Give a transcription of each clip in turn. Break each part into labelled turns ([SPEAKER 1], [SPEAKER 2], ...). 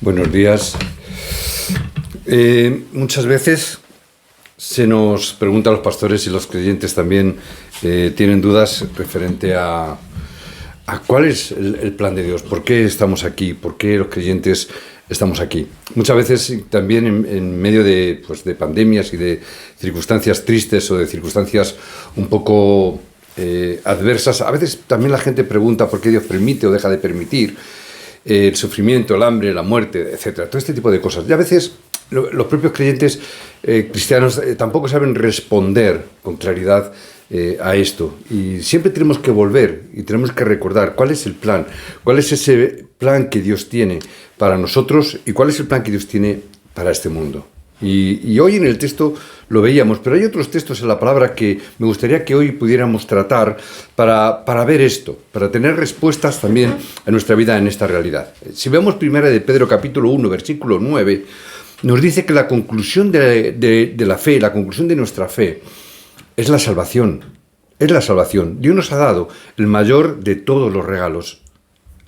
[SPEAKER 1] Buenos días. Muchas veces se nos pregunta a los pastores y los creyentes también tienen dudas referente a cuál es el plan de Dios, por qué estamos aquí, por qué los creyentes estamos aquí. Muchas veces también en medio de pandemias y de circunstancias tristes o de circunstancias un poco adversas, a veces también la gente pregunta por qué Dios permite o deja de permitir el sufrimiento, el hambre, la muerte, etcétera, todo este tipo de cosas. Y a veces los propios creyentes cristianos tampoco saben responder con claridad a esto. Y siempre tenemos que volver y tenemos que recordar cuál es el plan, cuál es ese plan que Dios tiene para nosotros y cuál es el plan que Dios tiene para este mundo. Y hoy en el texto lo veíamos, pero hay otros textos en la palabra que me gustaría que hoy pudiéramos tratar para ver esto, para tener respuestas también a nuestra vida en esta realidad. Si vemos primera de Pedro capítulo 1, versículo 9, nos dice que la conclusión de la fe, la conclusión de nuestra fe, es la salvación. Es la salvación. Dios nos ha dado el mayor de todos los regalos.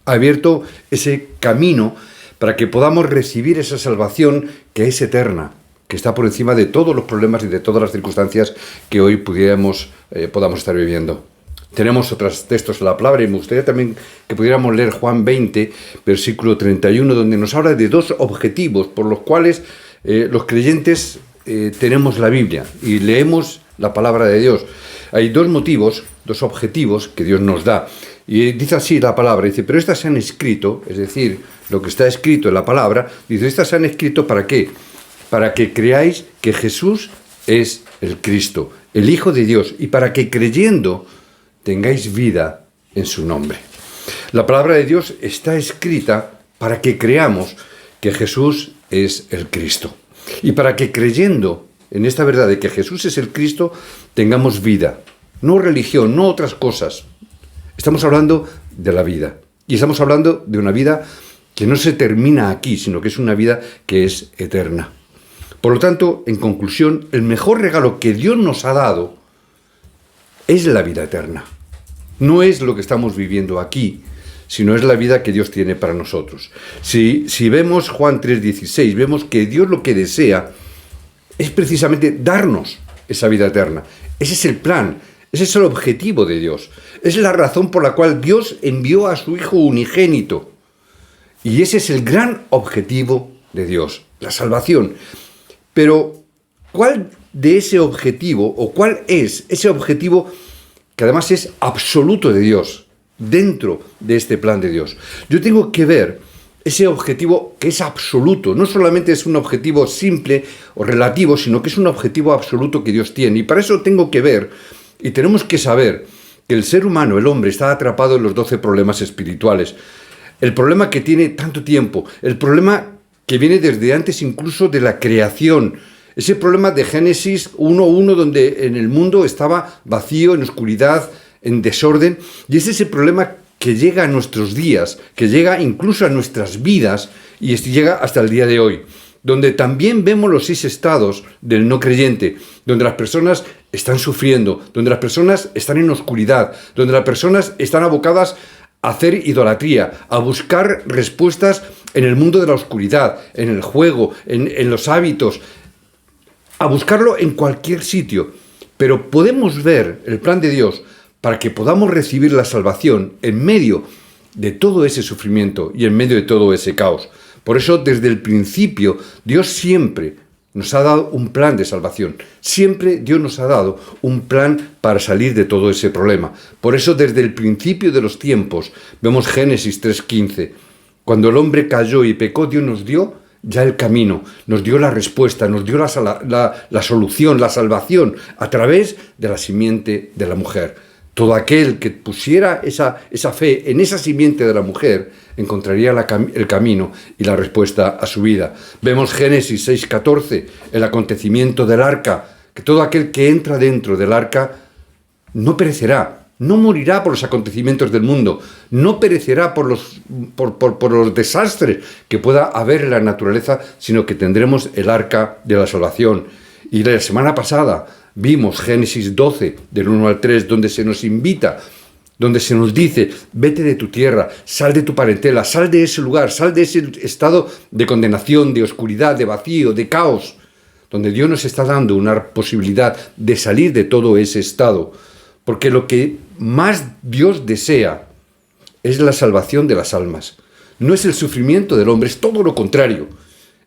[SPEAKER 1] Ha abierto ese camino para que podamos recibir esa salvación que es eterna, que está por encima de todos los problemas y de todas las circunstancias que hoy podamos estar viviendo. Tenemos otros textos en la palabra y me gustaría también que pudiéramos leer Juan 20, versículo 31, donde nos habla de dos objetivos por los cuales los creyentes tenemos la Biblia y leemos la palabra de Dios. Hay dos motivos, dos objetivos que Dios nos da. Y dice así la palabra, dice, pero estas se han escrito, es decir, lo que está escrito en la palabra, dice, estas se han escrito ¿para qué? Para que creáis que Jesús es el Cristo, el Hijo de Dios, y para que creyendo tengáis vida en su nombre. La palabra de Dios está escrita para que creamos que Jesús es el Cristo. Y para que creyendo en esta verdad de que Jesús es el Cristo, tengamos vida. No religión, no otras cosas. Estamos hablando de la vida. Y estamos hablando de una vida que no se termina aquí, sino que es una vida que es eterna. Por lo tanto, en conclusión, el mejor regalo que Dios nos ha dado es la vida eterna. No es lo que estamos viviendo aquí, sino es la vida que Dios tiene para nosotros. Si vemos Juan 3:16, vemos que Dios lo que desea es precisamente darnos esa vida eterna. Ese es el plan, ese es el objetivo de Dios. Es la razón por la cual Dios envió a su Hijo unigénito. Y ese es el gran objetivo de Dios, la salvación. Pero, ¿cuál de ese objetivo, o cuál es ese objetivo que además es absoluto de Dios, dentro de este plan de Dios? Yo tengo que ver ese objetivo que es absoluto, no solamente es un objetivo simple o relativo, sino que es un objetivo absoluto que Dios tiene. Y para eso tengo que ver, y tenemos que saber, que el ser humano, el hombre, está atrapado en los 12 problemas espirituales. El problema que tiene tanto tiempo, el problema que viene desde antes incluso de la creación, ese problema de Génesis 1:1, donde en el mundo estaba vacío, en oscuridad, en desorden, y es ese problema que llega a nuestros días, que llega incluso a nuestras vidas, y llega hasta el día de hoy, donde también vemos los 6 estados del no creyente, donde las personas están sufriendo, donde las personas están en oscuridad, donde las personas están abocadas a hacer idolatría, a buscar respuestas en el mundo de la oscuridad, en el juego, en los hábitos, a buscarlo en cualquier sitio. Pero podemos ver el plan de Dios para que podamos recibir la salvación en medio de todo ese sufrimiento y en medio de todo ese caos. Por eso, desde el principio, Dios siempre nos ha dado un plan de salvación. Siempre Dios nos ha dado un plan para salir de todo ese problema. Por eso, desde el principio de los tiempos, vemos Génesis 3:15. Cuando el hombre cayó y pecó, Dios nos dio ya el camino, nos dio la respuesta, nos dio la solución, la salvación, a través de la simiente de la mujer. Todo aquel que pusiera esa fe en esa simiente de la mujer encontraría el camino y la respuesta a su vida. Vemos Génesis 6:14, el acontecimiento del arca, que todo aquel que entra dentro del arca no perecerá, no morirá por los acontecimientos del mundo, no perecerá por los desastres que pueda haber en la naturaleza, sino que tendremos el arca de la salvación. Y la semana pasada vimos Génesis 12, del 1 al 3, donde se nos invita donde se nos dice, vete de tu tierra, sal de tu parentela, sal de ese lugar, sal de ese estado de condenación, de oscuridad, de vacío, de caos, donde Dios nos está dando una posibilidad de salir de todo ese estado, porque lo que más Dios desea es la salvación de las almas. No es el sufrimiento del hombre, es todo lo contrario,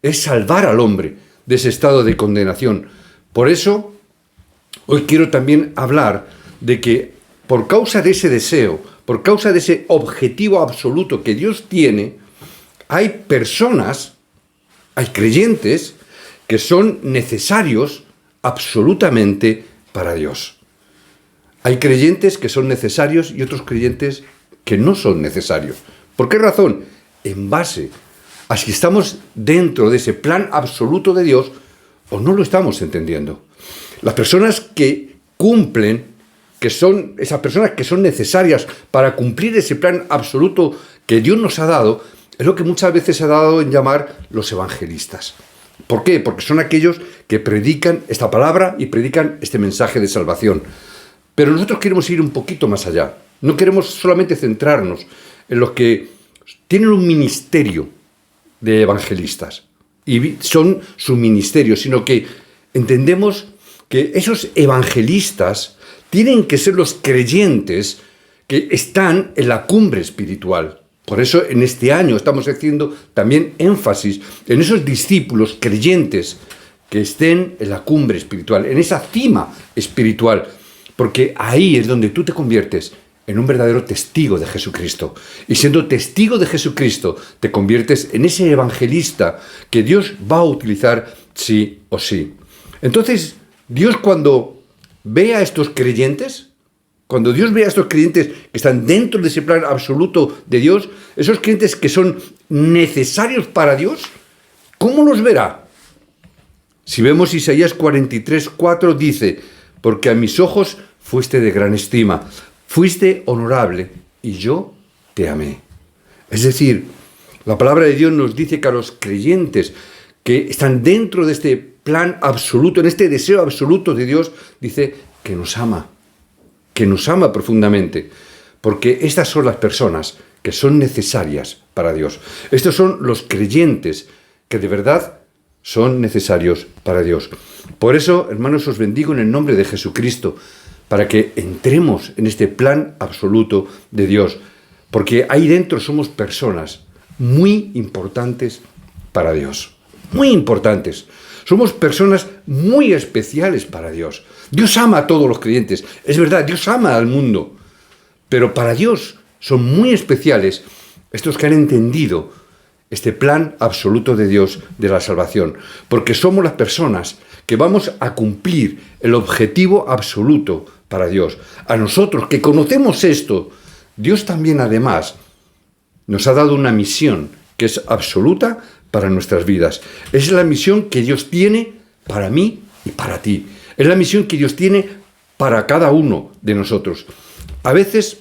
[SPEAKER 1] es salvar al hombre de ese estado de condenación. Por eso, hoy quiero también hablar de que por causa de ese deseo, por causa de ese objetivo absoluto que Dios tiene, hay personas, hay creyentes que son necesarios absolutamente para Dios. Hay creyentes que son necesarios y otros creyentes que no son necesarios. ¿Por qué razón? En base a si estamos dentro de ese plan absoluto de Dios o no lo estamos entendiendo. Las personas que cumplen, que son esas personas que son necesarias para cumplir ese plan absoluto que Dios nos ha dado, es lo que muchas veces se ha dado en llamar los evangelistas. ¿Por qué? Porque son aquellos que predican esta palabra y predican este mensaje de salvación. Pero nosotros queremos ir un poquito más allá. No queremos solamente centrarnos en los que tienen un ministerio de evangelistas y son su ministerio, sino que entendemos que esos evangelistas tienen que ser los creyentes que están en la cumbre espiritual. Por eso en este año estamos haciendo también énfasis en esos discípulos creyentes que estén en la cumbre espiritual, en esa cima espiritual, porque ahí es donde tú te conviertes en un verdadero testigo de Jesucristo. Y siendo testigo de Jesucristo, te conviertes en ese evangelista que Dios va a utilizar sí o sí. Entonces, Dios cuando ve a estos creyentes, cuando Dios ve a estos creyentes que están dentro de ese plan absoluto de Dios, esos creyentes que son necesarios para Dios, ¿cómo los verá? Si vemos Isaías 43:4 dice, porque a mis ojos fuiste de gran estima, fuiste honorable y yo te amé. Es decir, la palabra de Dios nos dice que a los creyentes que están dentro de este plan absoluto, en este deseo absoluto de Dios, dice que nos ama profundamente, porque estas son las personas que son necesarias para Dios. Estos son los creyentes que de verdad son necesarios para Dios. Por eso, hermanos, os bendigo en el nombre de Jesucristo, para que entremos en este plan absoluto de Dios, porque ahí dentro somos personas muy importantes para Dios, muy importantes. Somos personas muy especiales para Dios. Dios ama a todos los creyentes, es verdad, Dios ama al mundo, pero para Dios son muy especiales estos que han entendido este plan absoluto de Dios de la salvación, porque somos las personas que vamos a cumplir el objetivo absoluto para Dios. A nosotros que conocemos esto, Dios también además nos ha dado una misión que es absoluta para nuestras vidas. Es la misión que Dios tiene para mí y para ti. Es la misión que Dios tiene para cada uno de nosotros. A veces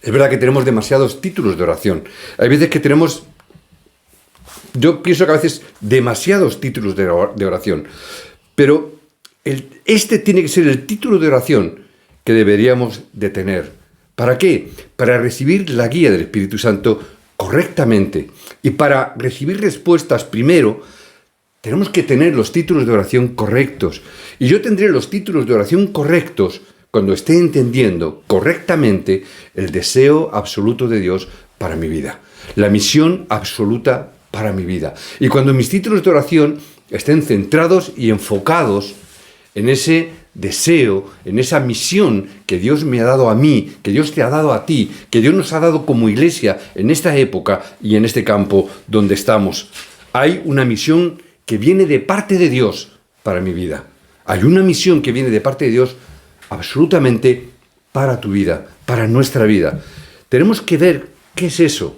[SPEAKER 1] es verdad que tenemos demasiados títulos de oración. Hay veces que tenemos, yo pienso que a veces demasiados títulos de oración. Pero este tiene que ser el título de oración que deberíamos de tener. ¿Para qué? Para recibir la guía del Espíritu Santo correctamente. Y para recibir respuestas primero, tenemos que tener los títulos de oración correctos. Y yo tendré los títulos de oración correctos cuando esté entendiendo correctamente el deseo absoluto de Dios para mi vida. La misión absoluta para mi vida. Y cuando mis títulos de oración estén centrados y enfocados en ese deseo, en esa misión que Dios me ha dado a mí, que Dios te ha dado a ti, que Dios nos ha dado como iglesia en esta época y en este campo donde estamos. Hay una misión que viene de parte de Dios para mi vida. Hay una misión que viene de parte de Dios absolutamente para tu vida, para nuestra vida. Tenemos que ver qué es eso.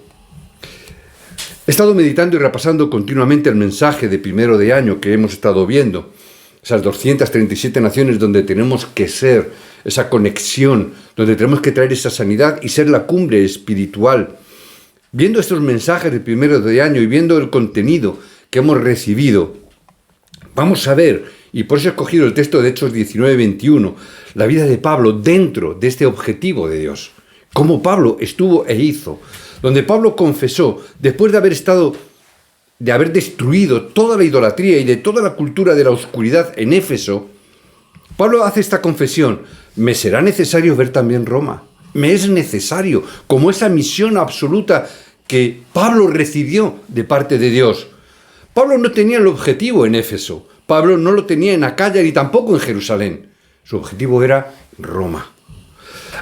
[SPEAKER 1] He estado meditando y repasando continuamente el mensaje de primero de año que hemos estado viendo. Esas 237 naciones donde tenemos que ser, esa conexión, donde tenemos que traer esa sanidad y ser la cumbre espiritual. Viendo estos mensajes de primero de año y viendo el contenido que hemos recibido, vamos a ver, y por eso he escogido el texto de Hechos 19:21, la vida de Pablo dentro de este objetivo de Dios. como Pablo estuvo e hizo, donde Pablo confesó, después de haber destruido toda la idolatría y de toda la cultura de la oscuridad en Éfeso, Pablo hace esta confesión: me será necesario ver también Roma. Me es necesario, como esa misión absoluta que Pablo recibió de parte de Dios. Pablo no tenía el objetivo en Éfeso, Pablo no lo tenía en Acaya ni tampoco en Jerusalén. Su objetivo era Roma.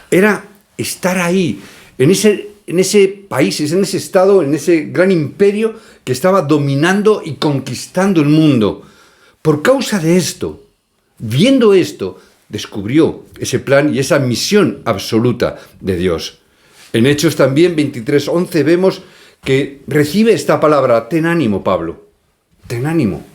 [SPEAKER 1] Era estar ahí, en ese país, en ese estado, en ese gran imperio que estaba dominando y conquistando el mundo. Por causa de esto, viendo esto, descubrió ese plan y esa misión absoluta de Dios. En Hechos también 23:11 vemos que recibe esta palabra: ten ánimo, Pablo, ten ánimo.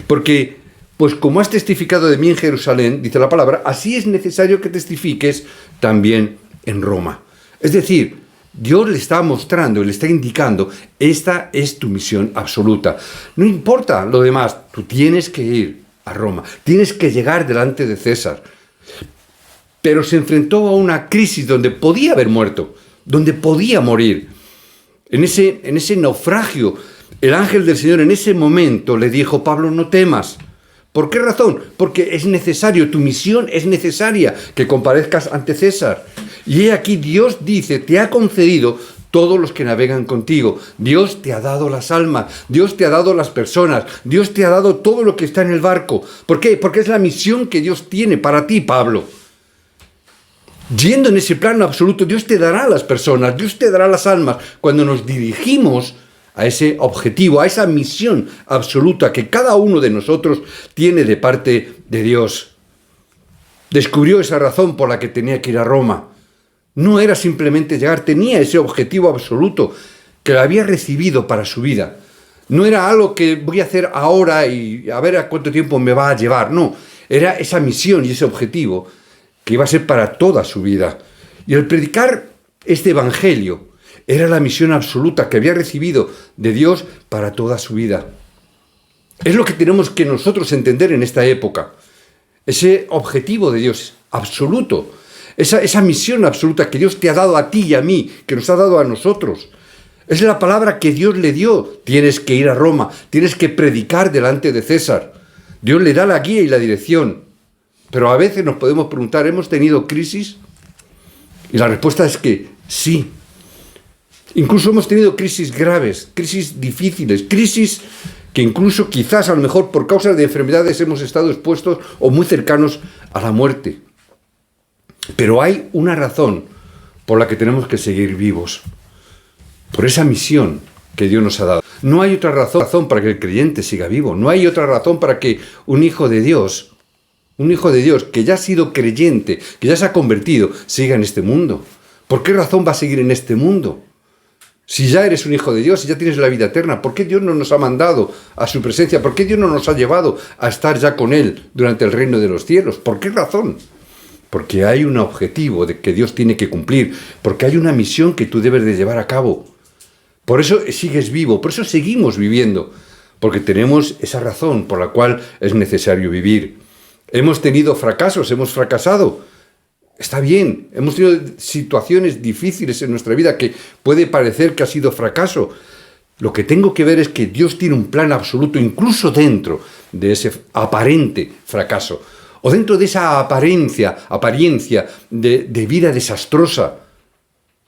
[SPEAKER 1] Porque, pues como has testificado de mí en Jerusalén, dice la palabra, así es necesario que testifiques también en Roma. Es decir, Dios le está mostrando, le está indicando: esta es tu misión absoluta. No importa lo demás, tú tienes que ir a Roma, tienes que llegar delante de César. Pero se enfrentó a una crisis donde podía haber muerto, donde podía morir. En ese naufragio, el ángel del Señor en ese momento le dijo: Pablo, no temas. ¿Por qué razón? Porque es necesario, tu misión es necesaria, que comparezcas ante César. Y he aquí, Dios dice, te ha concedido todos los que navegan contigo. Dios te ha dado las almas, Dios te ha dado las personas, Dios te ha dado todo lo que está en el barco. ¿Por qué? Porque es la misión que Dios tiene para ti, Pablo. Yendo en ese plano absoluto, Dios te dará las personas, Dios te dará las almas, cuando nos dirigimos a ese objetivo, a esa misión absoluta que cada uno de nosotros tiene de parte de Dios. Descubrió esa razón por la que tenía que ir a Roma. No era simplemente llegar, tenía ese objetivo absoluto que lo había recibido para su vida. No era algo que voy a hacer ahora y a ver a cuánto tiempo me va a llevar. No, era esa misión y ese objetivo que iba a ser para toda su vida. Y el predicar este evangelio era la misión absoluta que había recibido de Dios para toda su vida. Es lo que tenemos que nosotros entender en esta época. Ese objetivo de Dios absoluto. Esa misión absoluta que Dios te ha dado a ti y a mí, que nos ha dado a nosotros. Es la palabra que Dios le dio. Tienes que ir a Roma, tienes que predicar delante de César. Dios le da la guía y la dirección. Pero a veces nos podemos preguntar, ¿hemos tenido crisis? Y la respuesta es que sí. Incluso hemos tenido crisis graves, crisis difíciles, crisis que incluso quizás a lo mejor por causa de enfermedades hemos estado expuestos o muy cercanos a la muerte. Pero hay una razón por la que tenemos que seguir vivos, por esa misión que Dios nos ha dado. No hay otra razón para que el creyente siga vivo, no hay otra razón para que un hijo de Dios que ya ha sido creyente, que ya se ha convertido, siga en este mundo. ¿Por qué razón va a seguir en este mundo? Si ya eres un hijo de Dios, si ya tienes la vida eterna, ¿por qué Dios no nos ha mandado a su presencia? ¿Por qué Dios no nos ha llevado a estar ya con Él durante el reino de los cielos? ¿Por qué razón? Porque hay un objetivo de que Dios tiene que cumplir, porque hay una misión que tú debes de llevar a cabo. Por eso sigues vivo, por eso seguimos viviendo, porque tenemos esa razón por la cual es necesario vivir. Hemos tenido fracasos, hemos fracasado. Está bien, hemos tenido situaciones difíciles en nuestra vida que puede parecer que ha sido fracaso. Lo que tengo que ver es que Dios tiene un plan absoluto, incluso dentro de ese aparente fracaso, o dentro de esa apariencia de vida desastrosa.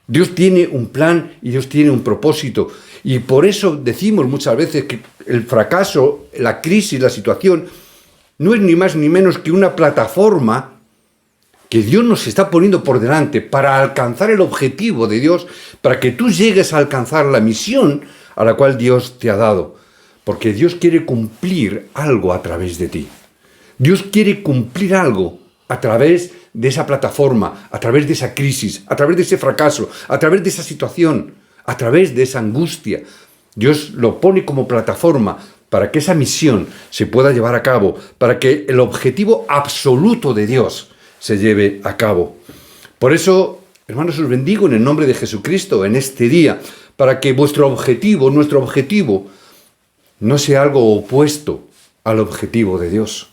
[SPEAKER 1] Dios tiene un plan y Dios tiene un propósito. Y por eso decimos muchas veces que el fracaso, la crisis, la situación, no es ni más ni menos que una plataforma que Dios nos está poniendo por delante para alcanzar el objetivo de Dios, para que tú llegues a alcanzar la misión a la cual Dios te ha dado. Porque Dios quiere cumplir algo a través de ti. Dios quiere cumplir algo a través de esa plataforma, a través de esa crisis, a través de ese fracaso, a través de esa situación, a través de esa angustia. Dios lo pone como plataforma para que esa misión se pueda llevar a cabo, para que el objetivo absoluto de Dios se lleve a cabo. Por eso, hermanos, os bendigo en el nombre de Jesucristo en este día, para que nuestro objetivo, no sea algo opuesto al objetivo de Dios.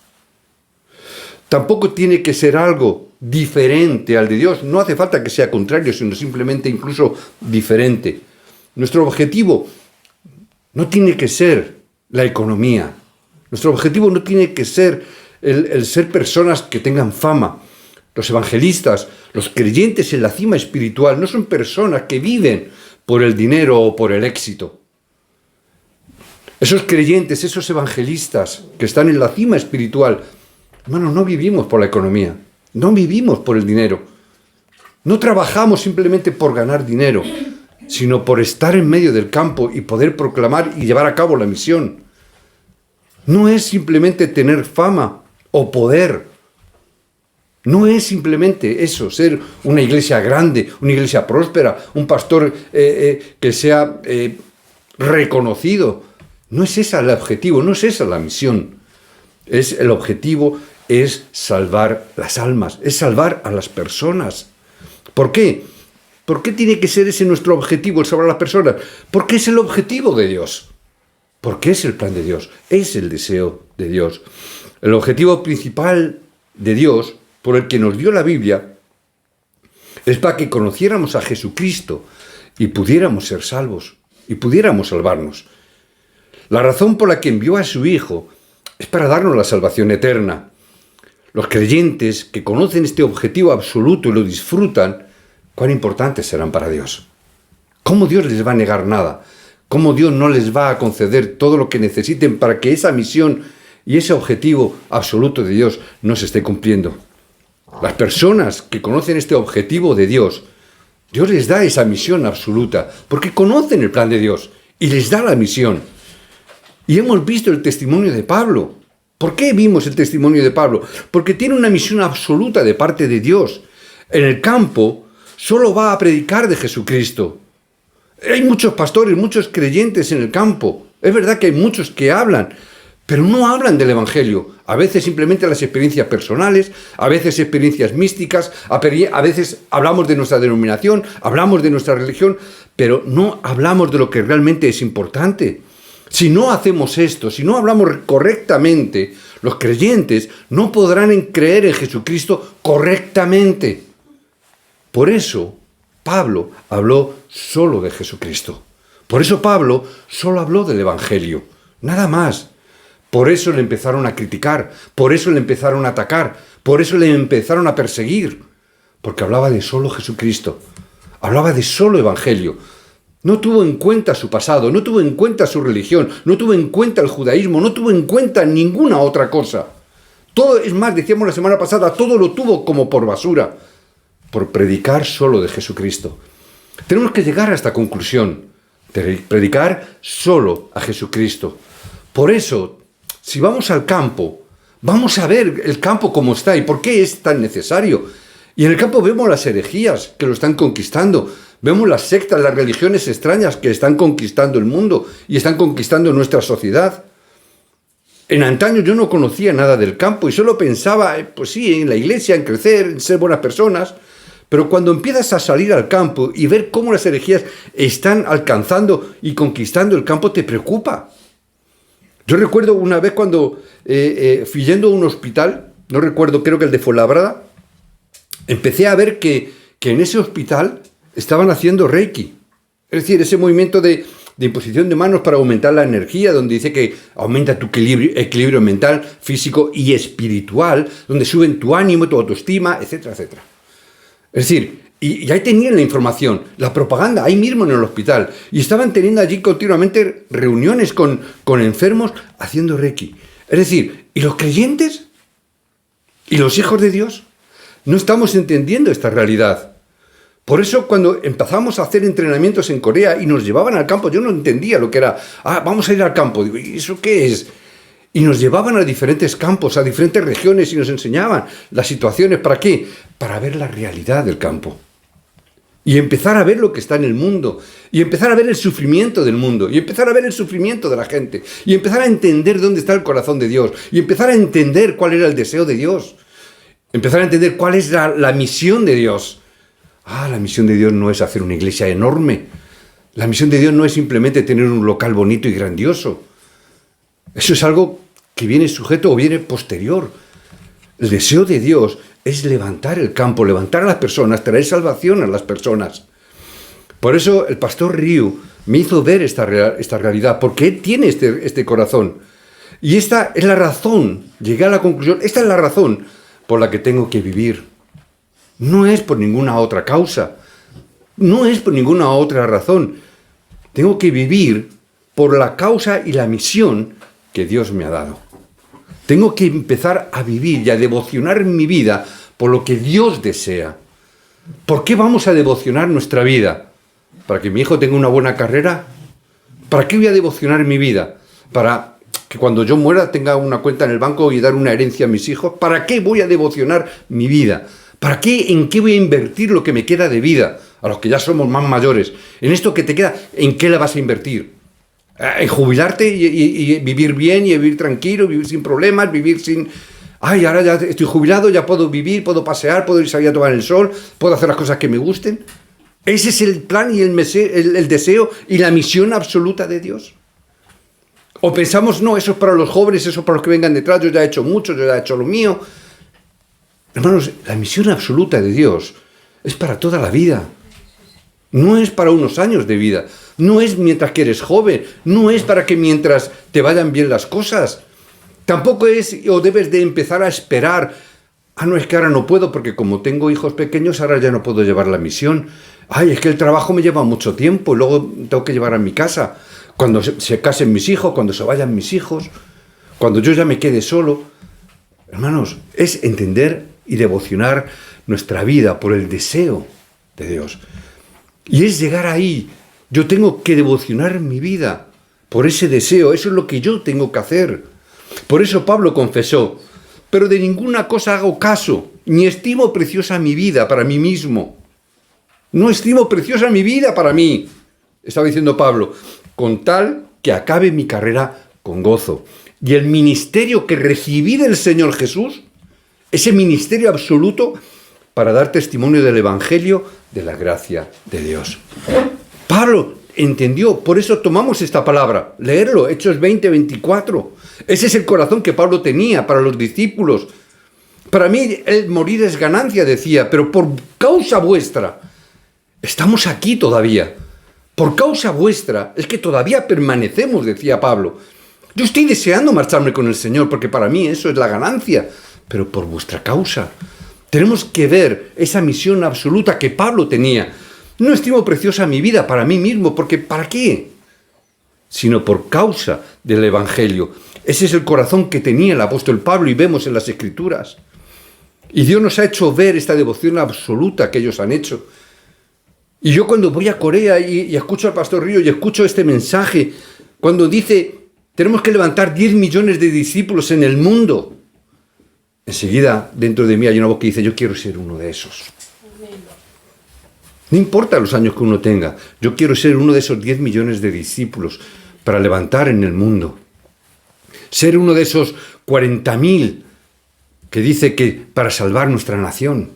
[SPEAKER 1] Tampoco tiene que ser algo diferente al de Dios. No hace falta que sea contrario, sino simplemente incluso diferente. Nuestro objetivo no tiene que ser la economía. Nuestro objetivo no tiene que ser el ser personas que tengan fama. Los evangelistas, los creyentes en la cima espiritual, no son personas que viven por el dinero o por el éxito. Esos creyentes, esos evangelistas que están en la cima espiritual, hermanos, no vivimos por la economía, no vivimos por el dinero. No trabajamos simplemente por ganar dinero, sino por estar en medio del campo y poder proclamar y llevar a cabo la misión. No es simplemente tener fama o poder. No es simplemente eso, ser una iglesia grande, una iglesia próspera, un pastor que sea reconocido. No es ese el objetivo, no es esa la misión. El objetivo es salvar las almas, es salvar a las personas. ¿Por qué? ¿Por qué tiene que ser ese nuestro objetivo, el salvar a las personas? Porque es el objetivo de Dios. Porque es el plan de Dios, es el deseo de Dios. El objetivo principal de Dios, por el que nos dio la Biblia, es para que conociéramos a Jesucristo y pudiéramos ser salvos y pudiéramos salvarnos. La razón por la que envió a su Hijo es para darnos la salvación eterna. Los creyentes que conocen este objetivo absoluto y lo disfrutan, cuán importantes serán para Dios. ¿Cómo Dios les va a negar nada? ¿Cómo Dios no les va a conceder todo lo que necesiten para que esa misión y ese objetivo absoluto de Dios no se esté cumpliendo? Las personas que conocen este objetivo de Dios, Dios les da esa misión absoluta, porque conocen el plan de Dios y les da la misión. Y hemos visto el testimonio de Pablo. ¿Por qué vimos el testimonio de Pablo? Porque tiene una misión absoluta de parte de Dios. En el campo solo va a predicar de Jesucristo. Hay muchos pastores, muchos creyentes en el campo. Es verdad que hay muchos que hablan, pero no hablan del Evangelio. A veces simplemente las experiencias personales, a veces experiencias místicas, a veces hablamos de nuestra denominación, hablamos de nuestra religión, pero no hablamos de lo que realmente es importante. Si no hacemos esto, si no hablamos correctamente, los creyentes no podrán creer en Jesucristo correctamente. Por eso Pablo habló solo de Jesucristo. Por eso Pablo solo habló del Evangelio, nada más. Por eso le empezaron a criticar, por eso le empezaron a atacar, por eso le empezaron a perseguir, porque hablaba de solo Jesucristo, hablaba de solo Evangelio. No tuvo en cuenta su pasado, no tuvo en cuenta su religión, no tuvo en cuenta el judaísmo, no tuvo en cuenta ninguna otra cosa. Todo, es más, decíamos la semana pasada, todo lo tuvo como por basura, por predicar solo de Jesucristo. Tenemos que llegar a esta conclusión, de predicar solo a Jesucristo. Por eso, si vamos al campo, vamos a ver el campo cómo está y por qué es tan necesario. Y en el campo vemos las herejías que lo están conquistando, vemos las sectas, las religiones extrañas que están conquistando el mundo y están conquistando nuestra sociedad. En antaño yo no conocía nada del campo y solo pensaba, pues sí, en la iglesia, en crecer, en ser buenas personas. Pero cuando empiezas a salir al campo y ver cómo las herejías están alcanzando y conquistando el campo, te preocupa. Yo recuerdo una vez cuando fui yendo a un hospital, no recuerdo, creo que el de Fuenlabrada, empecé a ver que en ese hospital estaban haciendo Reiki. Es decir, ese movimiento de imposición de manos para aumentar la energía, donde dice que aumenta tu equilibrio mental, físico y espiritual, donde suben tu ánimo, tu autoestima, etcétera, etcétera. Es decir, y ahí tenían la información, la propaganda, ahí mismo en el hospital. Y estaban teniendo allí continuamente reuniones con enfermos haciendo Reiki. Es decir, ¿y los creyentes? ¿Y los hijos de Dios? No estamos entendiendo esta realidad. Por eso cuando empezamos a hacer entrenamientos en Corea y nos llevaban al campo, yo no entendía lo que era. Vamos a ir al campo. Digo, ¿y eso qué es? Y nos llevaban a diferentes campos, a diferentes regiones y nos enseñaban las situaciones. ¿Para qué? Para ver la realidad del campo. Y empezar a ver lo que está en el mundo. Y empezar a ver el sufrimiento del mundo. Y empezar a ver el sufrimiento de la gente. Y empezar a entender dónde está el corazón de Dios. Y empezar a entender cuál era el deseo de Dios. Empezar a entender cuál es la misión de Dios. La misión de Dios no es hacer una iglesia enorme. La misión de Dios no es simplemente tener un local bonito y grandioso. Eso es algo que viene sujeto o viene posterior. El deseo de Dios es levantar el campo, levantar a las personas, traer salvación a las personas. Por eso el pastor Riu me hizo ver esta realidad, porque él tiene este corazón. Y esta es la razón, llegué a la conclusión, esta es la razón por la que tengo que vivir. No es por ninguna otra causa, no es por ninguna otra razón. Tengo que vivir por la causa y la misión que Dios me ha dado. Tengo que empezar a vivir y a devocionar mi vida por lo que Dios desea. ¿Por qué vamos a devocionar nuestra vida? ¿Para que mi hijo tenga una buena carrera? ¿Para qué voy a devocionar mi vida? ¿Para que cuando yo muera tenga una cuenta en el banco y dar una herencia a mis hijos? ¿Para qué voy a devocionar mi vida? ¿Para qué? ¿En qué voy a invertir lo que me queda de vida? A los que ya somos más mayores. En esto que te queda, ¿en qué la vas a invertir? ¿En jubilarte y vivir bien y vivir tranquilo, vivir sin problemas, vivir sin... Ay, ahora ya estoy jubilado, ya puedo vivir, puedo pasear, puedo ir salir a tomar el sol, puedo hacer las cosas que me gusten? ¿Ese es el plan y el deseo y la misión absoluta de Dios? ¿O pensamos, no, eso es para los jóvenes, eso es para los que vengan detrás, yo ya he hecho mucho, yo ya he hecho lo mío? Hermanos, la misión absoluta de Dios es para toda la vida. No es para unos años de vida, no es mientras que eres joven, no es para que mientras te vayan bien las cosas. Tampoco es o debes de empezar a esperar, no, es que ahora no puedo porque como tengo hijos pequeños ahora ya no puedo llevar la misión. Ay, es que el trabajo me lleva mucho tiempo y luego tengo que llevar a mi casa. Cuando se casen mis hijos, cuando se vayan mis hijos, cuando yo ya me quede solo. Hermanos, es entender y devocionar nuestra vida por el deseo de Dios. Y es llegar ahí. Yo tengo que devocionar mi vida por ese deseo. Eso es lo que yo tengo que hacer. Por eso Pablo confesó, pero de ninguna cosa hago caso, ni estimo preciosa mi vida para mí mismo. No estimo preciosa mi vida para mí, estaba diciendo Pablo, con tal que acabe mi carrera con gozo. Y el ministerio que recibí del Señor Jesús, ese ministerio absoluto, para dar testimonio del Evangelio de la gracia de Dios. Pablo entendió, por eso tomamos esta palabra, leerlo, Hechos 20:24. Ese es el corazón que Pablo tenía para los discípulos. Para mí el morir es ganancia, decía, pero por causa vuestra, estamos aquí todavía. Por causa vuestra, es que todavía permanecemos, decía Pablo. Yo estoy deseando marcharme con el Señor, porque para mí eso es la ganancia, pero por vuestra causa. Tenemos que ver esa misión absoluta que Pablo tenía. No estimo preciosa mi vida para mí mismo, porque ¿para qué? Sino por causa del Evangelio. Ese es el corazón que tenía el apóstol Pablo y vemos en las Escrituras. Y Dios nos ha hecho ver esta devoción absoluta que ellos han hecho. Y yo cuando voy a Corea y escucho al pastor Río y escucho este mensaje, cuando dice, tenemos que levantar 10 millones de discípulos en el mundo, enseguida dentro de mí hay una voz que dice, yo quiero ser uno de esos. No importa los años que uno tenga, yo quiero ser uno de esos 10 millones de discípulos para levantar en el mundo. Ser uno de esos 40.000 que dice que para salvar nuestra nación.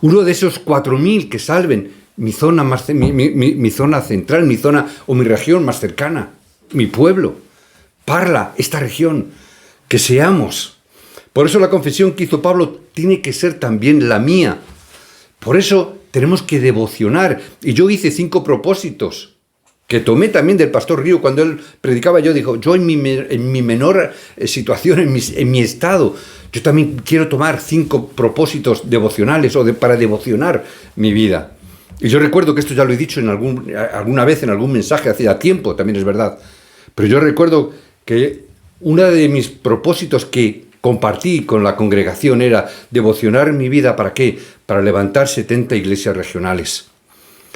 [SPEAKER 1] Uno de esos 4.000 que salven mi zona, mi zona central, mi zona o mi región más cercana, mi pueblo, Parla, esta región, que seamos. Por eso la confesión que hizo Pablo tiene que ser también la mía. Por eso tenemos que devocionar. Y yo hice 5 propósitos que tomé también del pastor Río cuando él predicaba. Yo digo, yo en mi menor situación, en mi estado, yo también quiero tomar 5 propósitos devocionales para devocionar mi vida. Y yo recuerdo que esto ya lo he dicho alguna vez en algún mensaje hace ya tiempo, también es verdad. Pero yo recuerdo que uno de mis propósitos que compartí con la congregación era devocionar mi vida, ¿para qué? Para levantar 70 iglesias regionales.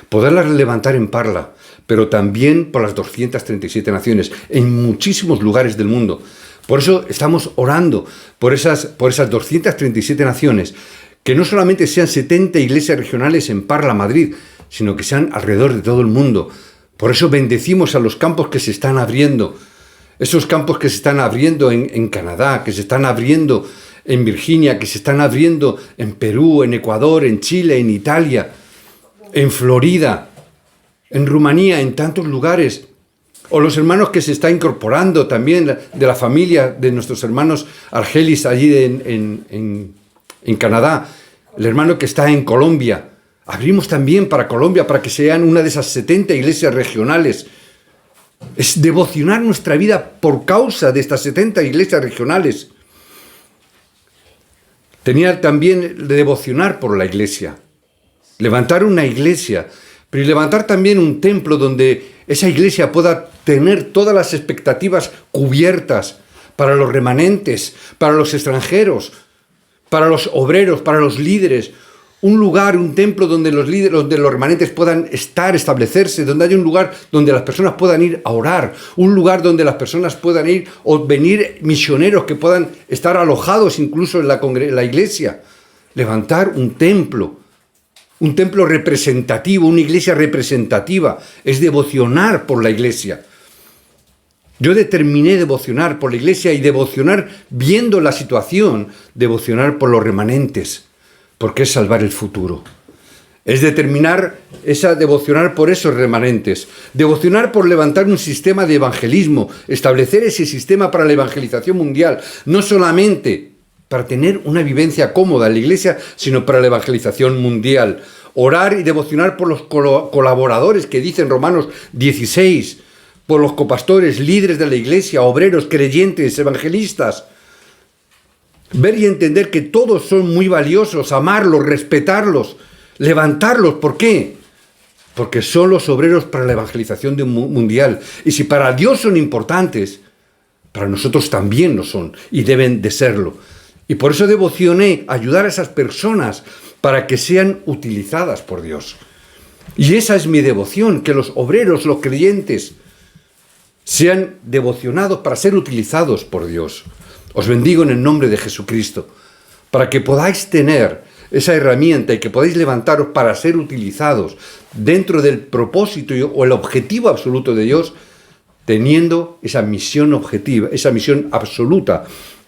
[SPEAKER 1] Poderlas levantar en Parla, pero también por las 237 naciones, en muchísimos lugares del mundo. Por eso estamos orando por esas 237 naciones, que no solamente sean 70 iglesias regionales en Parla, Madrid, sino que sean alrededor de todo el mundo. Por eso bendecimos a los campos que se están abriendo, esos campos que se están abriendo en Canadá, que se están abriendo en Virginia, que se están abriendo en Perú, en Ecuador, en Chile, en Italia, en Florida, en Rumanía, en tantos lugares. O los hermanos que se están incorporando también de la familia de nuestros hermanos Argelis allí en en Canadá, el hermano que está en Colombia. Abrimos también para Colombia, para que sean una de esas 70 iglesias regionales. Es devocionar nuestra vida por causa de estas 70 iglesias regionales. Tenía también de devocionar por la iglesia. Levantar una iglesia, pero levantar también un templo donde esa iglesia pueda tener todas las expectativas cubiertas para los remanentes, para los extranjeros, para los obreros, para los líderes. Un lugar, un templo donde los líderes, donde los remanentes puedan establecerse, donde haya un lugar donde las personas puedan ir a orar, un lugar donde las personas puedan ir o venir misioneros que puedan estar alojados incluso en la iglesia. Levantar un templo representativo, una iglesia representativa, es devocionar por la iglesia. Yo determiné devocionar por la iglesia y devocionar viendo la situación, devocionar por los remanentes, porque es salvar el futuro. Es determinar devocionar por esos remanentes, devocionar por levantar un sistema de evangelismo, establecer ese sistema para la evangelización mundial, no solamente para tener una vivencia cómoda en la iglesia, sino para la evangelización mundial. Orar y devocionar por los colaboradores que dice en Romanos 16, por los copastores, líderes de la iglesia, obreros, creyentes, evangelistas. Ver y entender que todos son muy valiosos, amarlos, respetarlos, levantarlos. ¿Por qué? Porque son los obreros para la evangelización mundial. Y si para Dios son importantes, para nosotros también lo son y deben de serlo. Y por eso devocioné ayudar a esas personas para que sean utilizadas por Dios. Y esa es mi devoción, que los obreros, los creyentes, sean devocionados para ser utilizados por Dios. Os bendigo en el nombre de Jesucristo, para que podáis tener esa herramienta y que podáis levantaros para ser utilizados dentro del propósito o el objetivo absoluto de Dios, teniendo esa misión objetiva, esa misión absoluta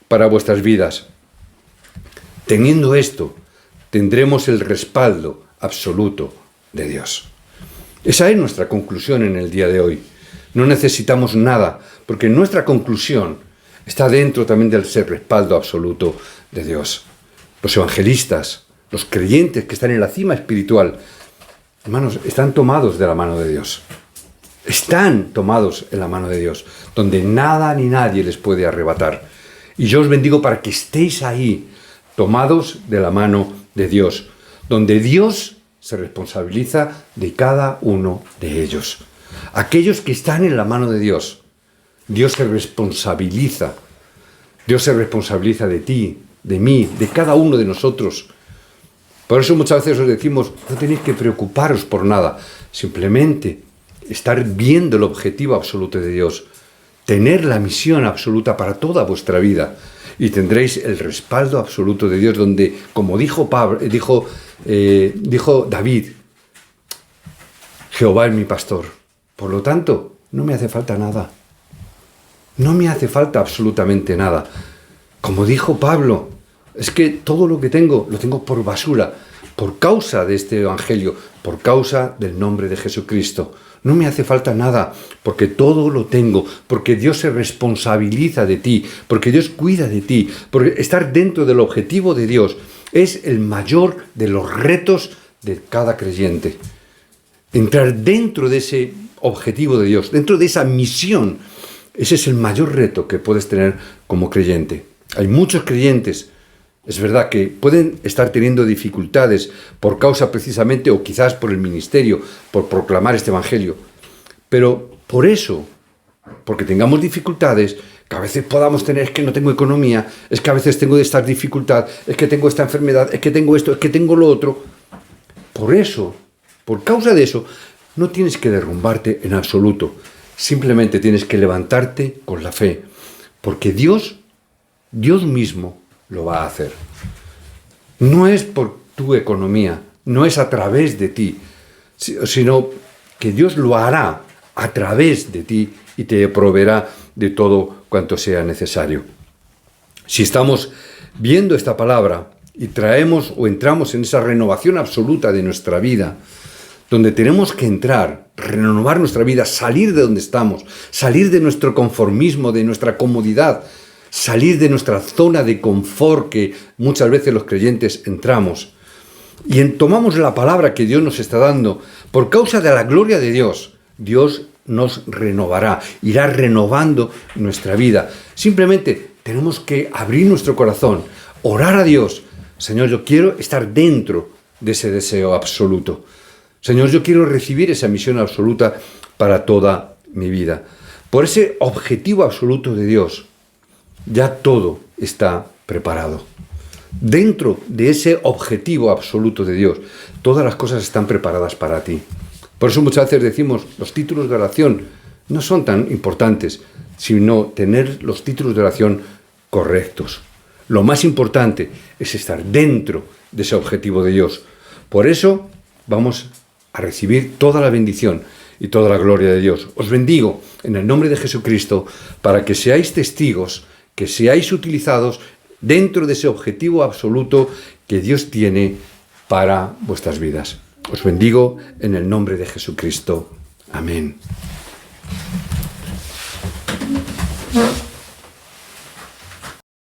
[SPEAKER 1] para vuestras vidas. Teniendo esto, tendremos el respaldo absoluto de Dios. Esa es nuestra conclusión en el día de hoy. No necesitamos nada, porque nuestra conclusión está dentro también del respaldo absoluto de Dios. Los evangelistas, los creyentes que están en la cima espiritual, hermanos, están tomados de la mano de Dios. Están tomados en la mano de Dios, donde nada ni nadie les puede arrebatar. Y yo os bendigo para que estéis ahí, tomados de la mano de Dios, donde Dios se responsabiliza de cada uno de ellos. Aquellos que están en la mano de Dios, Dios se responsabiliza. Dios se responsabiliza de ti, de mí, de cada uno de nosotros. Por eso muchas veces os decimos, no tenéis que preocuparos por nada. Simplemente estar viendo el objetivo absoluto de Dios. Tener la misión absoluta para toda vuestra vida. Y tendréis el respaldo absoluto de Dios, donde, como dijo David, Jehová es mi pastor. Por lo tanto, no me hace falta nada. No me hace falta absolutamente nada. Como dijo Pablo, es que todo lo que tengo, lo tengo por basura, por causa de este evangelio, por causa del nombre de Jesucristo. No me hace falta nada, porque todo lo tengo, porque Dios se responsabiliza de ti, porque Dios cuida de ti, porque estar dentro del objetivo de Dios es el mayor de los retos de cada creyente. Entrar dentro de ese objetivo de Dios, dentro de esa misión, ese es el mayor reto que puedes tener como creyente. Hay muchos creyentes, es verdad, que pueden estar teniendo dificultades por causa precisamente, o quizás por el ministerio, por proclamar este evangelio. Pero por eso, porque tengamos dificultades, que a veces podamos tener, es que no tengo economía, es que a veces tengo esta dificultad, es que tengo esta enfermedad, es que tengo esto, es que tengo lo otro. Por eso, por causa de eso, no tienes que derrumbarte en absoluto. Simplemente tienes que levantarte con la fe, porque Dios mismo lo va a hacer. No es por tu economía, no es a través de ti, sino que Dios lo hará a través de ti y te proveerá de todo cuanto sea necesario. Si estamos viendo esta palabra y traemos o entramos en esa renovación absoluta de nuestra vida, donde tenemos que entrar, renovar nuestra vida, salir de donde estamos, salir de nuestro conformismo, de nuestra comodidad, salir de nuestra zona de confort que muchas veces los creyentes entramos. Y tomamos la palabra que Dios nos está dando. Por causa de la gloria de Dios, Dios nos renovará, irá renovando nuestra vida. Simplemente tenemos que abrir nuestro corazón, orar a Dios. Señor, yo quiero estar dentro de ese deseo absoluto. Señor, yo quiero recibir esa misión absoluta para toda mi vida. Por ese objetivo absoluto de Dios, ya todo está preparado. Dentro de ese objetivo absoluto de Dios, todas las cosas están preparadas para ti. Por eso muchas veces decimos, los títulos de oración no son tan importantes, sino tener los títulos de oración correctos. Lo más importante es estar dentro de ese objetivo de Dios. Por eso vamos a recibir toda la bendición y toda la gloria de Dios. Os bendigo en el nombre de Jesucristo para que seáis testigos, que seáis utilizados dentro de ese objetivo absoluto que Dios tiene para vuestras vidas. Os bendigo en el nombre de Jesucristo. Amén.